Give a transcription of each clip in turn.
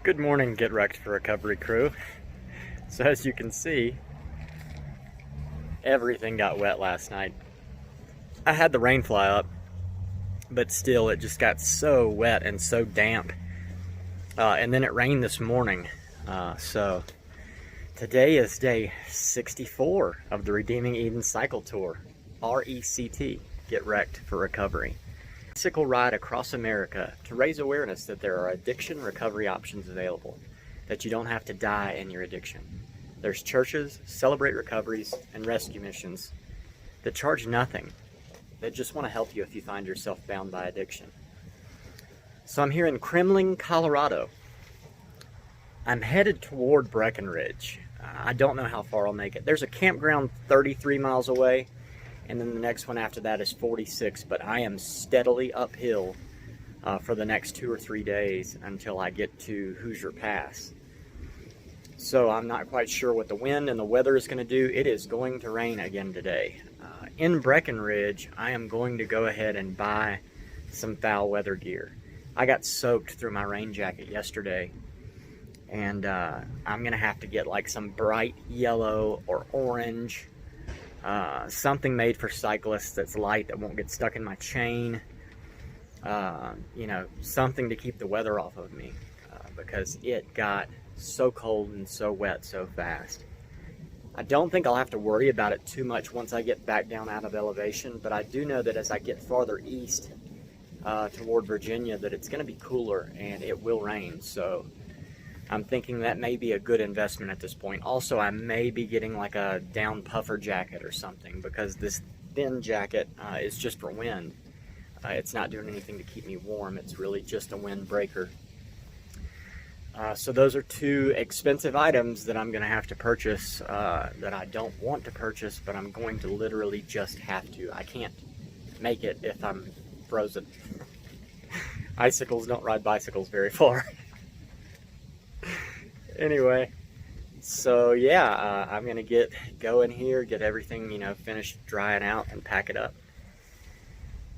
Good morning, Get Wrecked for Recovery crew. So as you can see, everything got wet last night. I had the rain fly up, but still it just got so wet and so damp. And then it rained this morning. So today is day 64 of the Redeeming Eden Cycle Tour, RECT, Get Wrecked for Recovery. Bicycle ride across America to raise awareness that there are addiction recovery options available, that you don't have to die in your addiction. There's churches, Celebrate Recoveries, and rescue missions that charge nothing, that just want to help you if you find yourself bound by addiction. So I'm here in Kremmling, Colorado. I'm headed toward Breckenridge. I don't know how far I'll make it. There's a campground 33 miles away, and then the next one after that is 46, but I am steadily uphill for the next 2 or 3 days until I get to Hoosier Pass. So I'm not quite sure what the wind and the weather is going to do. It is going to rain again today. In Breckenridge, I am going to go ahead and buy some foul weather gear. I got soaked through my rain jacket yesterday, and I'm going to have to get like some bright yellow or orange, something made for cyclists that's light that won't get stuck in my chain, you know, something to keep the weather off of me, because it got so cold and so wet so fast. I don't think I'll have to worry about it too much once I get back down out of elevation, but I do know that as I get farther east toward Virginia that it's going to be cooler and it will rain, so I'm thinking that may be a good investment at this point. Also, I may be getting like a down puffer jacket or something, because this thin jacket is just for wind. It's not doing anything to keep me warm. It's really just a windbreaker. So those are two expensive items that I'm going to have to purchase, that I don't want to purchase, but I'm going to literally just have to. I can't make it if I'm frozen. Icicles don't ride bicycles very far. Anyway, so yeah, I'm gonna get going here, get everything, you know, finished drying out and pack it up,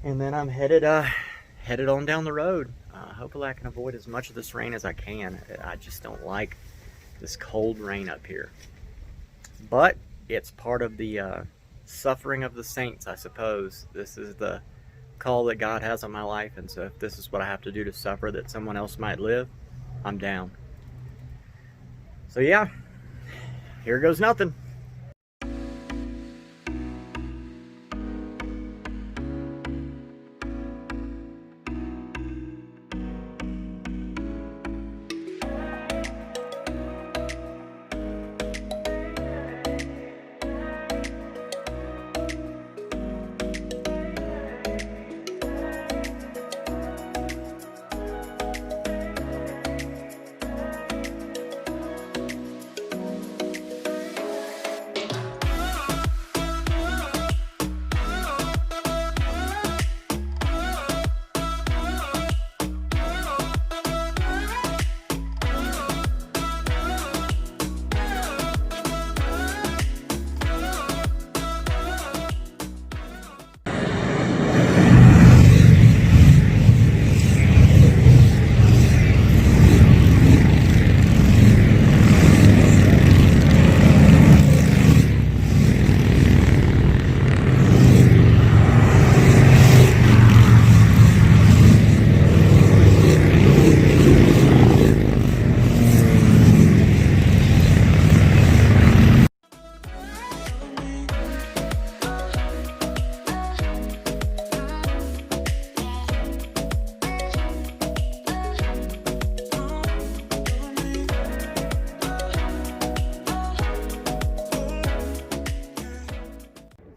and then I'm headed on down the road. Hopefully I can avoid as much of this rain as I can. I just don't like this cold rain up here, but it's part of the suffering of the saints, I suppose. This is the call that God has on my life, and so if this is what I have to do to suffer that someone else might live, I'm down. So yeah, here goes nothing.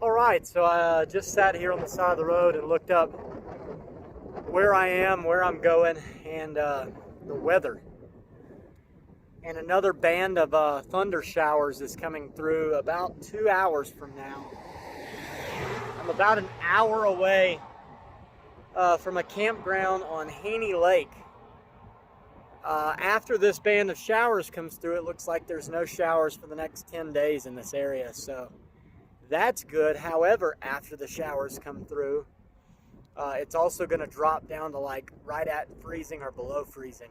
Alright, so I just sat here on the side of the road and looked up where I am, where I'm going, and the weather. And another band of thunder showers is coming through about 2 hours from now. I'm about an hour away from a campground on Haney Lake. After this band of showers comes through, it looks like there's no showers for the next 10 days in this area, so that's good. However, after the showers come through, it's also going to drop down to like right at freezing or below freezing.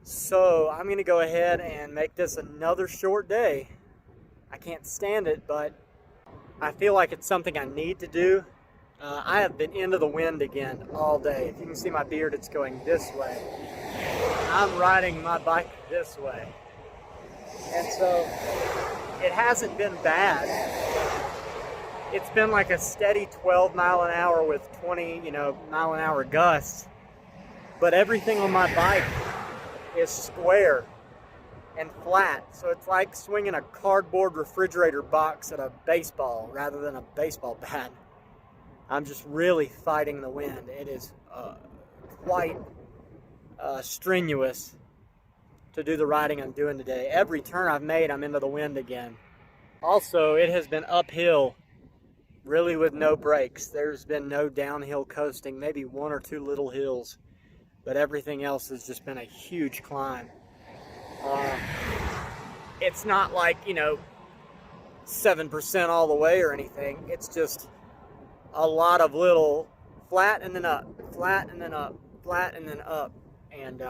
So I'm gonna go ahead and make this another short day. I can't stand it, but I feel like it's something I need to do. I have been into the wind again all day. If you can see my beard, it's going this way. I'm riding my bike this way. And so it hasn't been bad. It's been like a steady 12 mile an hour with 20, mile an hour gusts. But everything on my bike is square and flat. So it's like swinging a cardboard refrigerator box at a baseball rather than a baseball bat. I'm just really fighting the wind. It is quite strenuous to do the riding I'm doing today. Every turn I've made, I'm into the wind again. Also, it has been uphill, really with no breaks. There's been no downhill coasting, maybe one or two little hills, but everything else has just been a huge climb. It's not like, 7% all the way or anything. It's just a lot of little flat and then up, flat and then up, flat and then up. And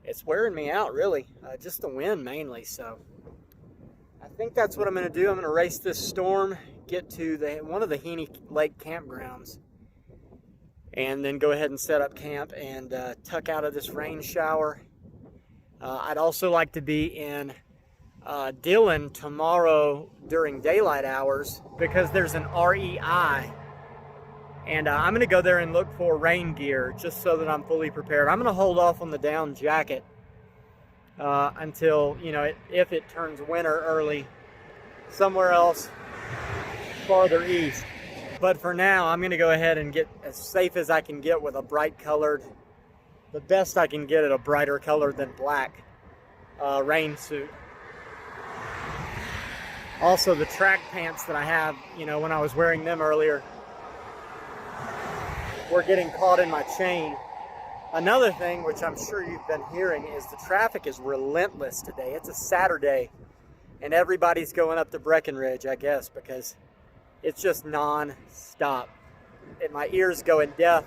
it's wearing me out, really. Just the wind mainly. So I think that's what I'm going to do. I'm going to race this storm, get to one of the Heaney Lake campgrounds, and then go ahead and set up camp and tuck out of this rain shower. I'd also like to be in Dillon tomorrow during daylight hours because there's an REI, and I'm going to go there and look for rain gear just so that I'm fully prepared. I'm going to hold off on the down jacket until, if it turns winter early somewhere else farther east. But for now, I'm going to go ahead and get as safe as I can get with a bright colored, the best I can get at a brighter color than black rain suit. Also, the track pants that I have, when I was wearing them earlier, were getting caught in my chain. Another thing, which I'm sure you've been hearing, is the traffic is relentless today. It's a Saturday, and everybody's going up to Breckenridge, I guess, because it's just non-stop. And my ears going deaf.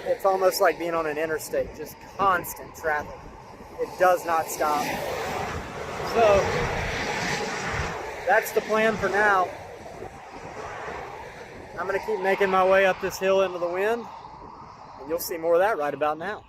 It's almost like being on an interstate, just constant traffic. It does not stop. So, that's the plan for now. I'm going to keep making my way up this hill into the wind, and you'll see more of that right about now.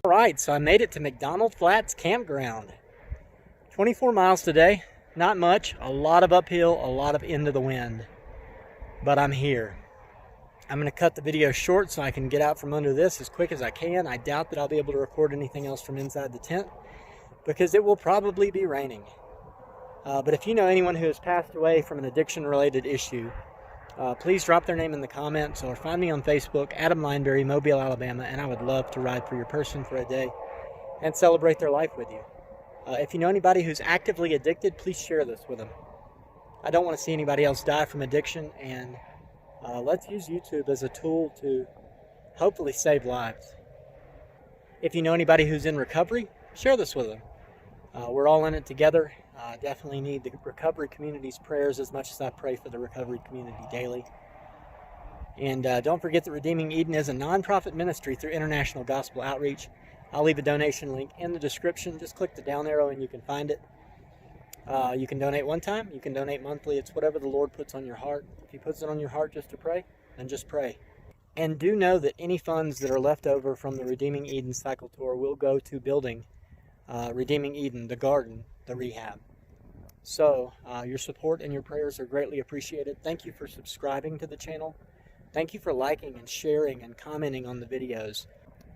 All right, so I made it to McDonald Flats Campground. 24 miles today, not much, a lot of uphill, a lot of into the wind, but I'm here. I'm going to cut the video short so I can get out from under this as quick as I can. I doubt that I'll be able to record anything else from inside the tent because it will probably be raining. But if you know anyone who has passed away from an addiction-related issue, please drop their name in the comments or find me on Facebook, Adam Lineberry, Mobile, Alabama, and I would love to ride for your person for a day and celebrate their life with you. If you know anybody who's actively addicted, please share this with them. I don't want to see anybody else die from addiction, and let's use YouTube as a tool to hopefully save lives. If you know anybody who's in recovery, share this with them. We're all in it together. Definitely need the recovery community's prayers as much as I pray for the recovery community daily. And don't forget that Redeeming Eden is a nonprofit ministry through International Gospel Outreach. I'll leave a donation link in the description. Just click the down arrow and you can find it. You can donate one time. You can donate monthly. It's whatever the Lord puts on your heart. If He puts it on your heart just to pray, then just pray. And do know that any funds that are left over from the Redeeming Eden Cycle Tour will go to building Redeeming Eden, the garden, the rehab. So your support and your prayers are greatly appreciated. Thank you for subscribing to the channel. Thank you for liking and sharing and commenting on the videos.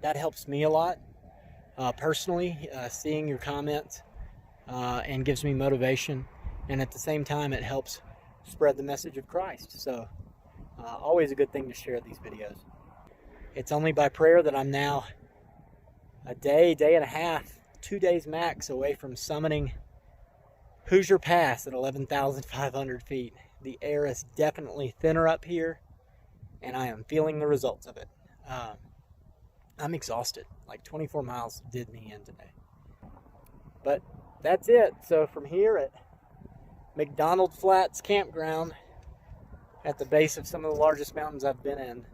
That helps me a lot. Personally, seeing your comments and gives me motivation, and at the same time it helps spread the message of Christ. So always a good thing to share these videos. It's only by prayer that I'm now a day and a half, 2 days max away from summiting Hoosier Pass at 11,500 feet. The air is definitely thinner up here, and I am feeling the results of it. I'm exhausted. Like 24 miles did me in today. But that's it. So from here at McDonald Flats Campground, at the base of some of the largest mountains I've been in,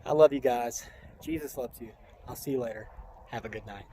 I love you guys. Jesus loves you. I'll see you later. Have a good night.